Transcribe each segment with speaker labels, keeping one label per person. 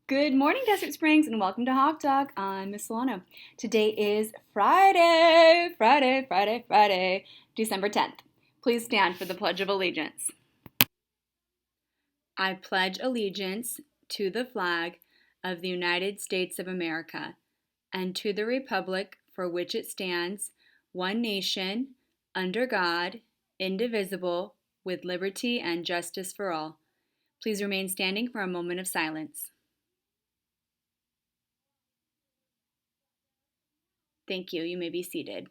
Speaker 1: Good morning, Desert Springs, and welcome to Hawk Talk. I'm Miss Solano. Today is Friday, December 10th. Please stand for the Pledge of Allegiance. I pledge allegiance to the flag of the United States of America and to the republic for which it stands, one nation, under God, indivisible, with liberty and justice for all. Please remain standing for a moment of silence. Thank you. You may be seated.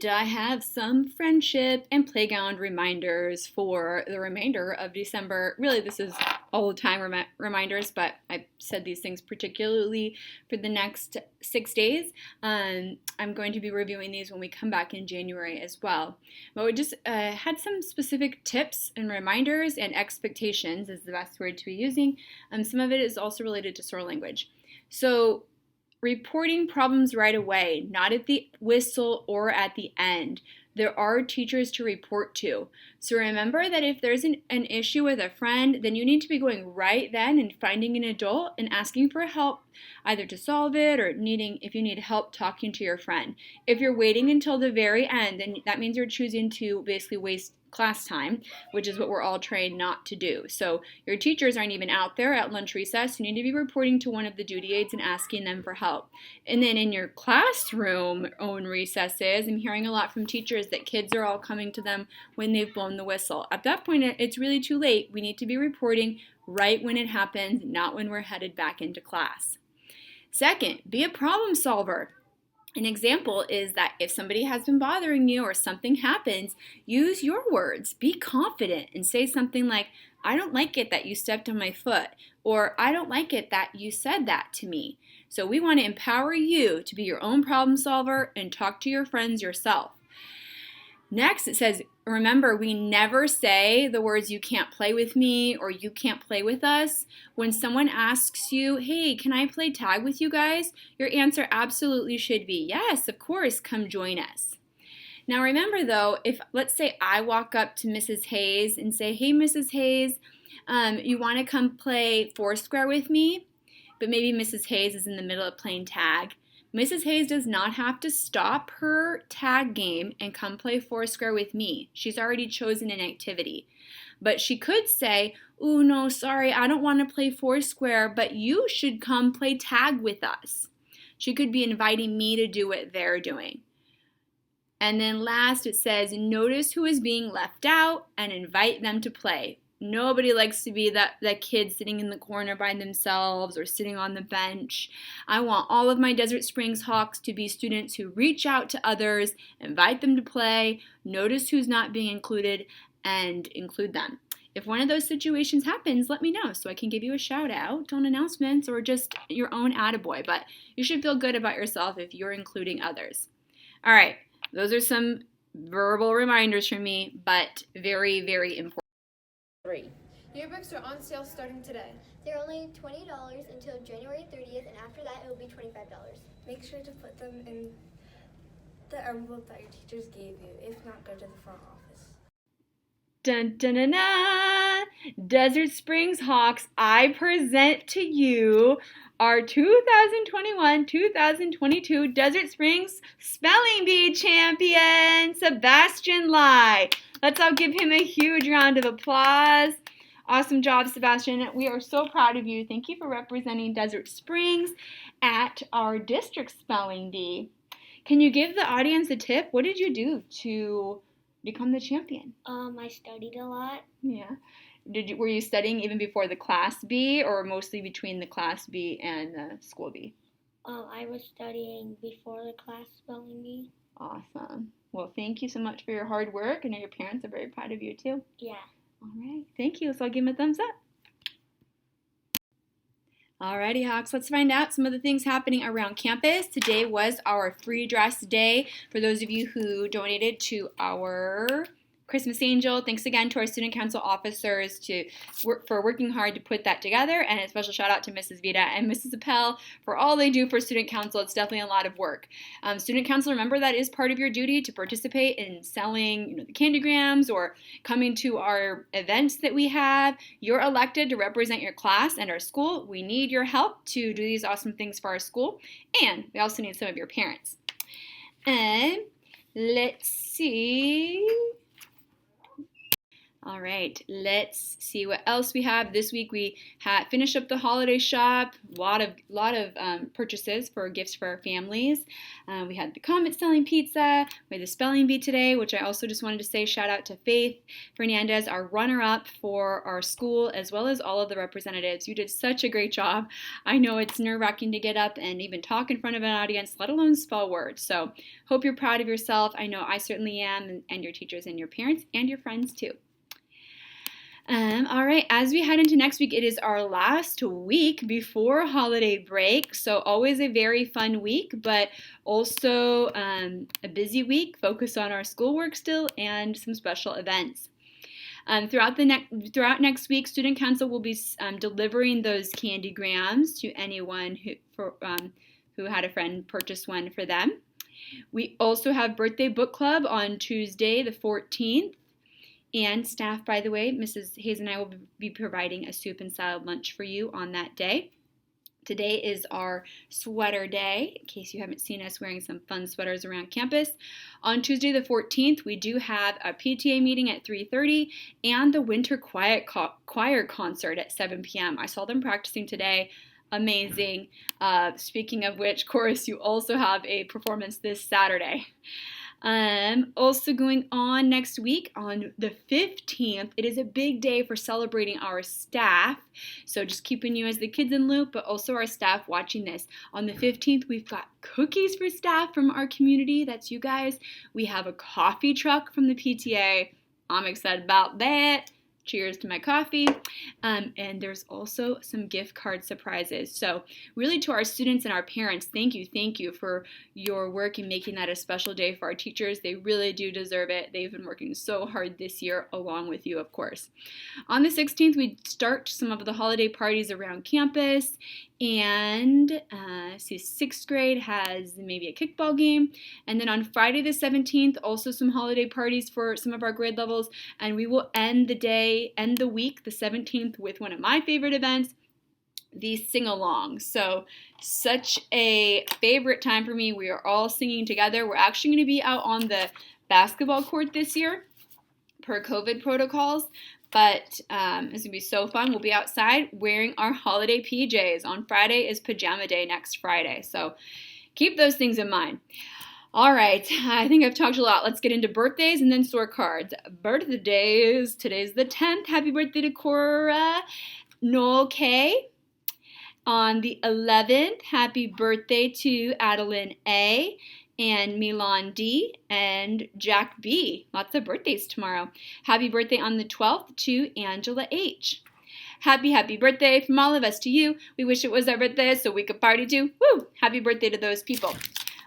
Speaker 1: I have some friendship and playground reminders for the remainder of December. Really, this is all the time reminders, but I said these things particularly for the next 6 days. I'm going to be reviewing these when we come back in January as well. But we just had some specific tips and reminders, and expectations is the best word to be using. Some of it is also related to SOAR language. So, reporting problems right away, not at the whistle or at the end. There are teachers to report to. So remember that if there's an issue with a friend, then you need to be going right then and finding an adult and asking for help, either to solve it or if you need help talking to your friend. If you're waiting until the very end, then that means you're choosing to basically waste class time, which is what we're all trained not to do. So your teachers aren't even out there at lunch recess. You need to be reporting to one of the duty aides and asking them for help. And then in your classroom own recesses, I'm hearing a lot from teachers that kids are all coming to them when they've blown the whistle. At that point, it's really too late. We need to be reporting right when it happens, not when we're headed back into class. Second, be a problem solver. An example is that if somebody has been bothering you or something happens, use your words. Be confident and say something like, I don't like it that you stepped on my foot, or I don't like it that you said that to me. So we want to empower you to be your own problem solver and talk to your friends yourself. Next, it says, remember, we never say the words you can't play with me or you can't play with us. When someone asks you, hey, can I play tag with you guys? Your answer absolutely should be, yes, of course, come join us. Now remember though, if let's say I walk up to Mrs. Hayes and say, hey, Mrs. Hayes, you want to come play Foursquare with me? But maybe Mrs. Hayes is in the middle of playing tag. Mrs. Hayes does not have to stop her tag game and come play Foursquare with me. She's already chosen an activity. But she could say, oh, no, sorry, I don't want to play Foursquare, but you should come play tag with us. She could be inviting me to do what they're doing. And then last, it says, notice who is being left out and invite them to play. Nobody likes to be that kid sitting in the corner by themselves or sitting on the bench. I want all of my Desert Springs Hawks to be students who reach out to others, invite them to play, notice who's not being included, and include them. If one of those situations happens, let me know so I can give you a shout out on announcements or just your own attaboy. But you should feel good about yourself if you're including others. All right, those are some verbal reminders from me, but very, very important.
Speaker 2: Yearbooks are on sale starting today.
Speaker 3: They're only $20 until January 30th, and after that it will be $25.
Speaker 4: Make sure to put them in the envelope that your teachers gave you. If not, go to the front office.
Speaker 1: Dun, dun, dun, dun. Desert Springs Hawks, I present to you our 2021-2022 Desert Springs Spelling Bee champion, Sebastian Lai. Let's all give him a huge round of applause. Awesome job, Sebastian. We are so proud of you. Thank you for representing Desert Springs at our district spelling bee. Can you give the audience a tip? What did you do to become the champion?
Speaker 3: I studied a lot.
Speaker 1: Yeah. Were you studying even before the class bee or mostly between the class bee and the school bee?
Speaker 3: I was studying before the class spelling bee.
Speaker 1: Awesome. Well, thank you so much for your hard work. I know your parents are very proud of you too.
Speaker 3: Yeah.
Speaker 1: All right. Thank you. So I'll give him a thumbs up. Alrighty, Hawks, let's find out some of the things happening around campus. Today was our free dress day for those of you who donated to our Christmas Angel. Thanks again to our student council officers for working hard to put that together, and a special shout out to Mrs. Vita and Mrs. Appel for all they do for student council. It's definitely a lot of work. Student council, remember that is part of your duty to participate in selling the candygrams or coming to our events that we have. You're elected to represent your class and our school. We need your help to do these awesome things for our school, and we also need some of your parents. And let's see. All right, let's see what else we have. This week we finished up the holiday shop. A lot of purchases for gifts for our families. We had the Comet selling pizza. We had the spelling bee today, which I also just wanted to say shout out to Faith Fernandez, our runner-up for our school, as well as all of the representatives. You did such a great job. I know it's nerve-wracking to get up and even talk in front of an audience, let alone spell words. So hope you're proud of yourself. I know I certainly am, and your teachers and your parents and your friends too. All right, as we head into next week, it is our last week before holiday break, so always a very fun week, but also a busy week. Focus on our schoolwork still and some special events. Throughout next week, Student Council will be delivering those candygrams to anyone who had a friend purchase one for them. We also have Birthday Book Club on Tuesday the 14th. And staff, by the way, Mrs. Hayes and I will be providing a soup and salad lunch for you on that day. Today is our sweater day, in case you haven't seen us wearing some fun sweaters around campus. On Tuesday the 14th, we do have a PTA meeting at 3:30 and the Winter Choir concert at 7 p.m. I saw them practicing today. Amazing. Speaking of which, chorus, you also have a performance this Saturday. Also going on next week on the 15th, it is a big day for celebrating our staff. So just keeping you as the kids in loop, but also our staff watching this. On the 15th, we've got cookies for staff from our community. That's you guys. We have a coffee truck from the PTA. I'm excited about that. Cheers to my coffee. And there's also some gift card surprises. So really to our students and our parents, thank you for your work in making that a special day for our teachers. They really do deserve it. They've been working so hard this year along with you, of course. On the 16th, we start some of the holiday parties around campus. And sixth grade has maybe a kickball game. And then on Friday the 17th, also some holiday parties for some of our grade levels. And we will end the week, the 17th, with one of my favorite events, the sing-along. So such a favorite time for me. We are all singing together. We're actually going to be out on the basketball court this year per COVID protocols. But it's going to be so fun. We'll be outside wearing our holiday PJs. On Friday is pajama day next Friday. So keep those things in mind. All right, I think I've talked a lot. Let's get into birthdays and then sore cards. Birthdays, today's the 10th. Happy birthday to Cora Noel K. On the 11th, happy birthday to Adeline A. and Milan D. and Jack B. Lots of birthdays tomorrow. Happy birthday on the 12th to Angela H. Happy birthday from all of us to you. We wish it was our birthday so we could party too. Woo! Happy birthday to those people.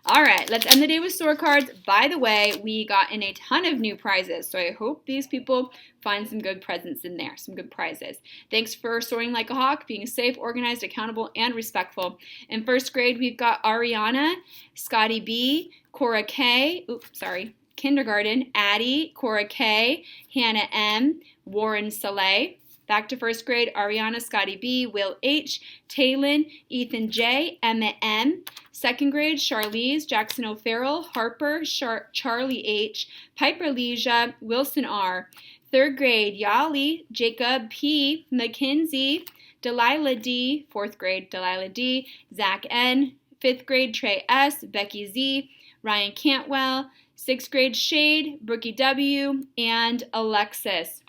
Speaker 1: All right, let's end the day with sore cards. By the way, we got in a ton of new prizes, so I hope these people find some good presents in there, some good prizes. Thanks for soaring like a hawk, being safe, organized, accountable, and respectful. In first grade, we've got Ariana, Scotty B, Cora K, kindergarten, Addie, Cora K, Hannah M, Warren Saleh. Back to first grade, Ariana, Scotty B, Will H, Taylin, Ethan J, Emma M. Second grade, Charlize, Jackson O'Farrell, Harper, Charlie H, Piper Leisha, Wilson R. Third grade, Yali, Jacob P, Mackenzie, Delilah D. Fourth grade, Delilah D, Zach N. Fifth grade, Trey S, Becky Z, Ryan Cantwell. Sixth grade, Shade, Brookie W, and Alexis.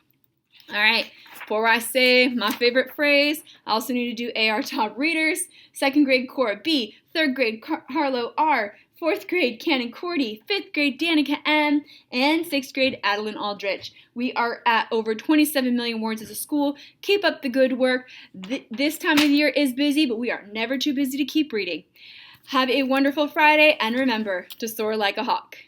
Speaker 1: All right, before I say my favorite phrase, I also need to do AR top readers. Second grade, Cora B. Third grade, Harlow R. Fourth grade, Cannon Cordy. Fifth grade, Danica M. And sixth grade, Adeline Aldrich. We are at over 27 million words as a school. Keep up the good work. This time of year is busy, but we are never too busy to keep reading. Have a wonderful Friday, and remember to soar like a hawk.